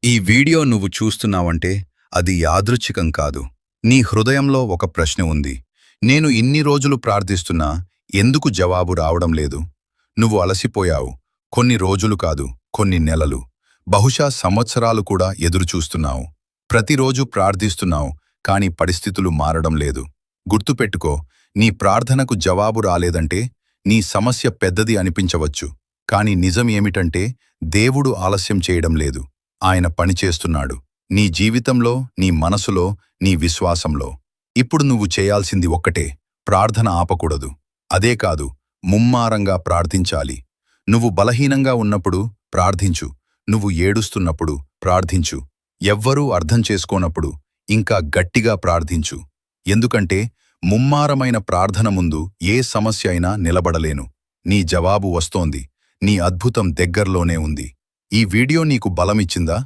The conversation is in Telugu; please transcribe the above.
ఈ వీడియో నువ్వు చూస్తున్నావంటే అది యాదృచ్ఛికం కాదు. నీ హృదయంలో ఒక ప్రశ్న ఉంది. నేను ఇన్ని రోజులు ప్రార్థిస్తున్నా ఎందుకు జవాబు రావడం లేదు? నువ్వు అలసిపోయావు. కొన్ని రోజులు కాదు, కొన్ని నెలలు, బహుశా సంవత్సరాలు కూడా ఎదురుచూస్తున్నావు. ప్రతిరోజు ప్రార్థిస్తున్నావు, కానీ పరిస్థితులు మారడం లేదు. గుర్తుపెట్టుకో, నీ ప్రార్థనకు జవాబు రాలేదంటే నీ సమస్య పెద్దది అనిపించవచ్చు. కానీ నిజం ఏమిటంటే దేవుడు ఆలస్యం చేయడం లేదు. ఆయన పనిచేస్తున్నాడు. నీ జీవితంలో, నీ మనసులో, నీ విశ్వాసంలో. ఇప్పుడు నువ్వు చేయాల్సింది ఒక్కటే, ప్రార్థన ఆపకూడదు. అదే కాదు, ముమ్మారంగా ప్రార్థించాలి. నువ్వు బలహీనంగా ఉన్నప్పుడు ప్రార్థించు. నువ్వు ఏడుస్తున్నప్పుడు ప్రార్థించు. ఎవ్వరూ అర్థం చేసుకోనప్పుడు ఇంకా గట్టిగా ప్రార్థించు. ఎందుకంటే ముమ్మారమైన ప్రార్థన ముందు ఏ సమస్య అయినా నిలబడలేను. నీ జవాబు వస్తోంది. నీ అద్భుతం దగ్గర్లోనే ఉంది. ఈ వీడియో నీకు బలమిచ్చిందా?